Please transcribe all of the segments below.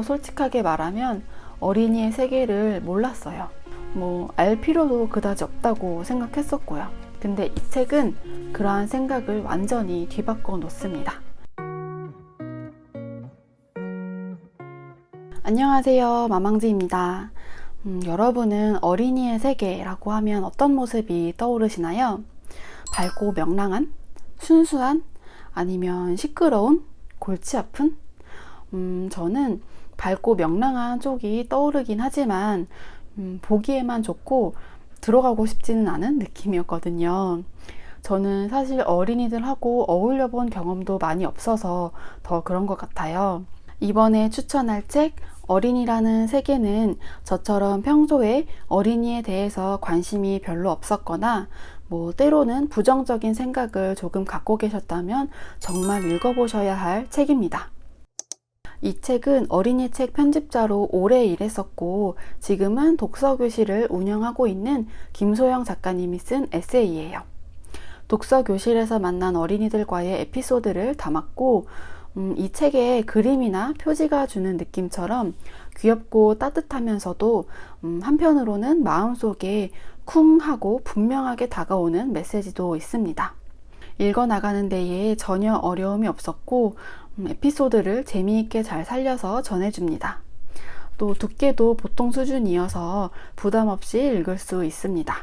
솔직하게 말하면 어린이의 세계를 몰랐어요. 알 필요도 그다지 없다고 생각했었고요. 근데 이 책은 그러한 생각을 완전히 뒤바꿔 놓습니다. 안녕하세요, 마망지입니다. 여러분은 어린이의 세계라고 하면 어떤 모습이 떠오르시나요? 밝고 명랑한? 순수한? 아니면 시끄러운? 골치 아픈? 저는 밝고 명랑한 쪽이 떠오르긴 하지만 보기에만 좋고 들어가고 싶지는 않은 느낌이었거든요. 저는 사실 어린이들하고 어울려 본 경험도 많이 없어서 더 그런 것 같아요. 이번에 추천할 책 어린이라는 세계는 저처럼 평소에 어린이에 대해서 관심이 별로 없었거나 때로는 부정적인 생각을 조금 갖고 계셨다면 정말 읽어보셔야 할 책입니다. 이 책은 어린이 책 편집자로 오래 일했었고 지금은 독서교실을 운영하고 있는 김소영 작가님이 쓴 에세이예요. 독서교실에서 만난 어린이들과의 에피소드를 담았고 이 책의 그림이나 표지가 주는 느낌처럼 귀엽고 따뜻하면서도 한편으로는 마음속에 쿵 하고 분명하게 다가오는 메시지도 있습니다. 읽어나가는 데에 전혀 어려움이 없었고 에피소드를 재미있게 잘 살려서 전해줍니다. 또 두께도 보통 수준이어서 부담 없이 읽을 수 있습니다.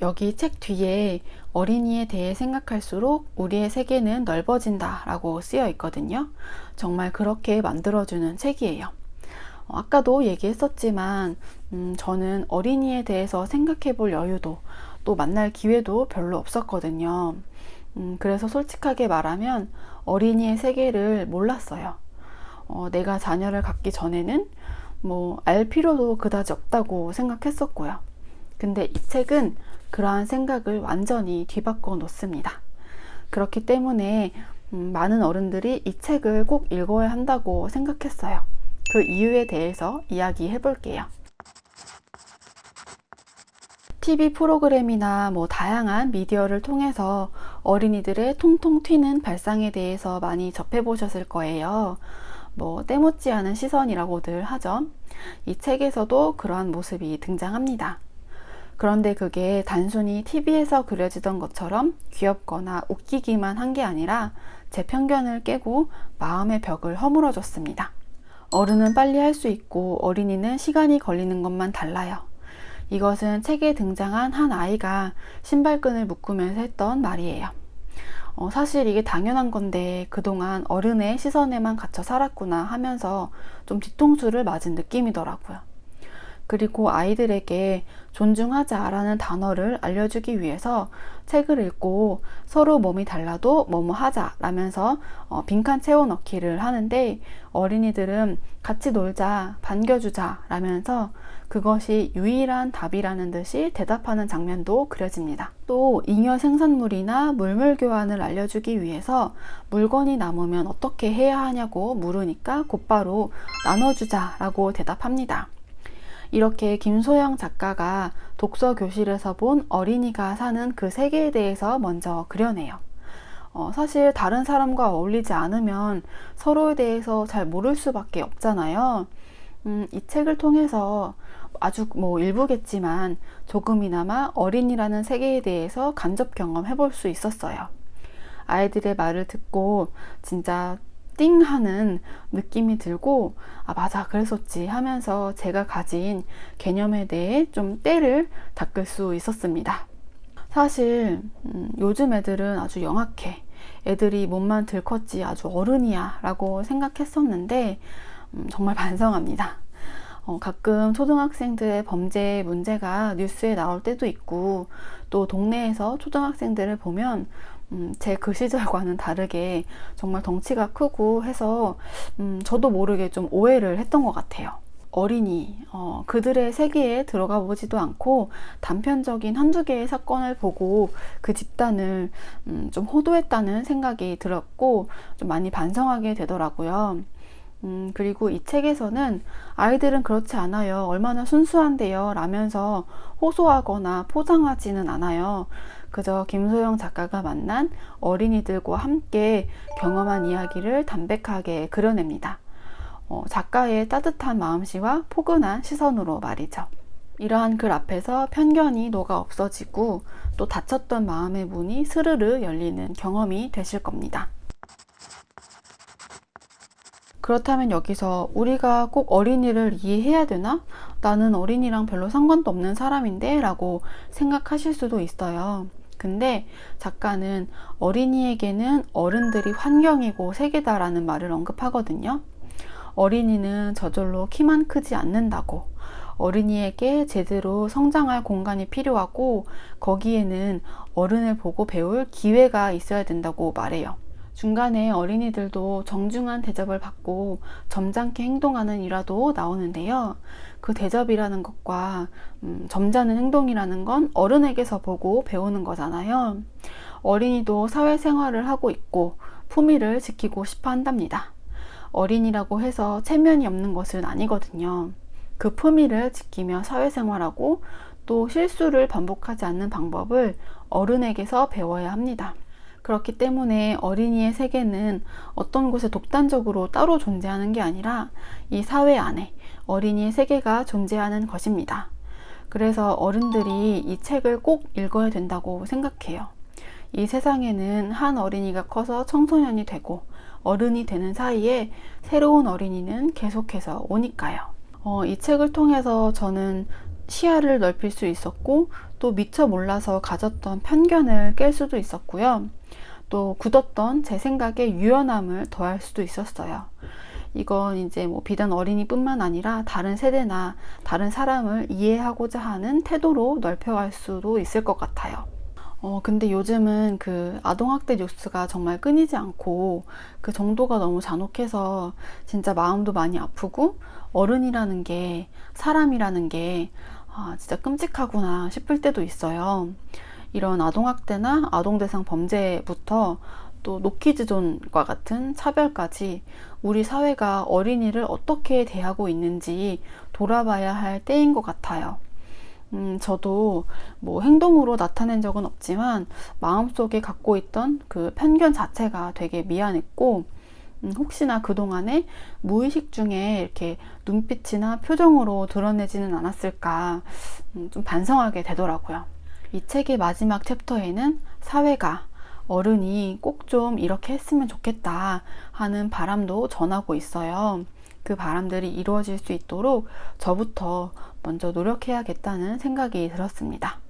여기 책 뒤에 어린이에 대해 생각할수록 우리의 세계는 넓어진다 라고 쓰여 있거든요. 정말 그렇게 만들어주는 책이에요. 아까도 얘기했었지만 저는 어린이에 대해서 생각해 볼 여유도 또 만날 기회도 별로 없었거든요. 그래서 솔직하게 말하면 어린이의 세계를 몰랐어요. 내가 자녀를 갖기 전에는 알 필요도 그다지 없다고 생각했었고요. 근데 이 책은 그러한 생각을 완전히 뒤바꿔 놓습니다. 그렇기 때문에 많은 어른들이 이 책을 꼭 읽어야 한다고 생각했어요. 그 이유에 대해서 이야기해 볼게요. TV 프로그램이나 다양한 미디어를 통해서 어린이들의 통통 튀는 발상에 대해서 많이 접해보셨을 거예요. 때묻지 않은 시선이라고들 하죠. 이 책에서도 그러한 모습이 등장합니다. 그런데 그게 단순히 TV에서 그려지던 것처럼 귀엽거나 웃기기만 한 게 아니라 제 편견을 깨고 마음의 벽을 허물어줬습니다. 어른은 빨리 할 수 있고 어린이는 시간이 걸리는 것만 달라요. 이것은 책에 등장한 한 아이가 신발끈을 묶으면서 했던 말이에요. 사실 이게 당연한 건데 그동안 어른의 시선에만 갇혀 살았구나 하면서 좀 뒤통수를 맞은 느낌이더라고요. 그리고 아이들에게 존중하자라는 단어를 알려주기 위해서 책을 읽고 서로 몸이 달라도 뭐뭐 하자 라면서 빈칸 채워 넣기를 하는데 어린이들은 같이 놀자, 반겨주자 라면서 그것이 유일한 답이라는 듯이 대답하는 장면도 그려집니다. 또 잉여 생산물이나 물물 교환을 알려주기 위해서 물건이 남으면 어떻게 해야 하냐고 물으니까 곧바로 나눠주자 라고 대답합니다. 이렇게 김소영 작가가 독서교실에서 본 어린이가 사는 그 세계에 대해서 먼저 그려내요. 사실 다른 사람과 어울리지 않으면 서로에 대해서 잘 모를 수밖에 없잖아요. 이 책을 통해서 아주 일부겠지만 조금이나마 어린이라는 세계에 대해서 간접 경험해 볼 수 있었어요. 아이들의 말을 듣고 진짜 띵 하는 느낌이 들고 맞아 그랬었지 하면서 제가 가진 개념에 대해 좀 때를 닦을 수 있었습니다. 사실 요즘 애들은 아주 영악해. 애들이 몸만 들컸지 아주 어른이야 라고 생각했었는데 정말 반성합니다. 가끔 초등학생들의 범죄 문제가 뉴스에 나올 때도 있고 또 동네에서 초등학생들을 보면 제 그 시절과는 다르게 정말 덩치가 크고 해서 저도 모르게 좀 오해를 했던 것 같아요. 어린이, 그들의 세계에 들어가 보지도 않고 단편적인 한두 개의 사건을 보고 그 집단을 좀 호도했다는 생각이 들었고 좀 많이 반성하게 되더라고요. 그리고 이 책에서는 아이들은 그렇지 않아요. 얼마나 순수한데요. 라면서 호소하거나 포장하지는 않아요. 그저 김소영 작가가 만난 어린이들과 함께 경험한 이야기를 담백하게 그려냅니다. 작가의 따뜻한 마음씨와 포근한 시선으로 말이죠. 이러한 글 앞에서 편견이 녹아 없어지고 또 닫혔던 마음의 문이 스르르 열리는 경험이 되실 겁니다. 그렇다면 여기서 우리가 꼭 어린이를 이해해야 되나? 나는 어린이랑 별로 상관도 없는 사람인데 라고 생각하실 수도 있어요. 근데 작가는 어린이에게는 어른들이 환경이고 세계다라는 말을 언급하거든요. 어린이는 저절로 키만 크지 않는다고, 어린이에게 제대로 성장할 공간이 필요하고 거기에는 어른을 보고 배울 기회가 있어야 된다고 말해요. 중간에 어린이들도 정중한 대접을 받고 점잖게 행동하는 일화도 나오는데요. 그 대접이라는 것과 점잖은 행동이라는 건 어른에게서 보고 배우는 거잖아요. 어린이도 사회생활을 하고 있고 품위를 지키고 싶어 한답니다. 어린이라고 해서 체면이 없는 것은 아니거든요. 그 품위를 지키며 사회생활하고 또 실수를 반복하지 않는 방법을 어른에게서 배워야 합니다. 그렇기 때문에 어린이의 세계는 어떤 곳에 독단적으로 따로 존재하는 게 아니라 이 사회 안에 어린이의 세계가 존재하는 것입니다. 그래서 어른들이 이 책을 꼭 읽어야 된다고 생각해요. 이 세상에는 한 어린이가 커서 청소년이 되고 어른이 되는 사이에 새로운 어린이는 계속해서 오니까요. 이 책을 통해서 저는 시야를 넓힐 수 있었고 또 미처 몰라서 가졌던 편견을 깰 수도 있었고요. 또 굳었던 제 생각에 유연함을 더할 수도 있었어요. 이건 이제 비단 어린이뿐만 아니라 다른 세대나 다른 사람을 이해하고자 하는 태도로 넓혀갈 수도 있을 것 같아요. 근데 요즘은 그 아동학대 뉴스가 정말 끊이지 않고 그 정도가 너무 잔혹해서 진짜 마음도 많이 아프고 어른이라는 게, 사람이라는 게 진짜 끔찍하구나 싶을 때도 있어요. 이런 아동학대나 아동대상 범죄부터 또 노키즈존과 같은 차별까지 우리 사회가 어린이를 어떻게 대하고 있는지 돌아봐야 할 때인 것 같아요. 저도 행동으로 나타낸 적은 없지만 마음속에 갖고 있던 그 편견 자체가 되게 미안했고, 혹시나 그동안에 무의식 중에 이렇게 눈빛이나 표정으로 드러내지는 않았을까 좀 반성하게 되더라고요. 이 책의 마지막 챕터에는 사회가, 어른이 꼭 좀 이렇게 했으면 좋겠다 하는 바람도 전하고 있어요. 그 바람들이 이루어질 수 있도록 저부터 먼저 노력해야겠다는 생각이 들었습니다.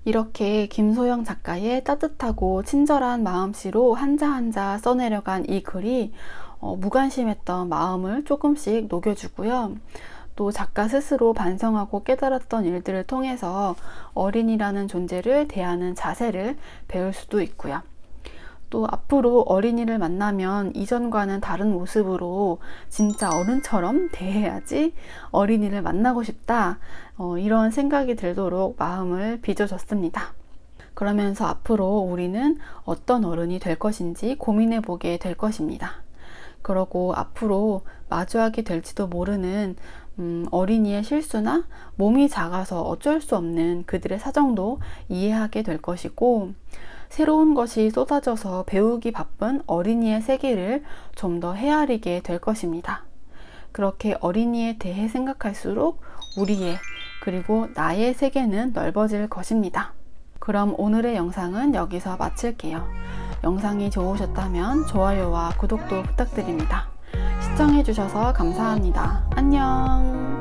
이렇게 김소영 작가의 따뜻하고 친절한 마음씨로 한자 한자 써내려간 이 글이 무관심했던 마음을 조금씩 녹여주고요. 또 작가 스스로 반성하고 깨달았던 일들을 통해서 어린이라는 존재를 대하는 자세를 배울 수도 있고요. 또 앞으로 어린이를 만나면 이전과는 다른 모습으로 진짜 어른처럼 대해야지 어린이를 만나고 싶다, 이런 생각이 들도록 마음을 빚어줬습니다. 그러면서 앞으로 우리는 어떤 어른이 될 것인지 고민해 보게 될 것입니다. 그러고 앞으로 마주하게 될지도 모르는 어린이의 실수나 몸이 작아서 어쩔 수 없는 그들의 사정도 이해하게 될 것이고, 새로운 것이 쏟아져서 배우기 바쁜 어린이의 세계를 좀 더 헤아리게 될 것입니다. 그렇게 어린이에 대해 생각할수록 우리의, 그리고 나의 세계는 넓어질 것입니다. 그럼 오늘의 영상은 여기서 마칠게요. 영상이 좋으셨다면 좋아요와 구독도 부탁드립니다. 시청해주셔서 감사합니다. 안녕.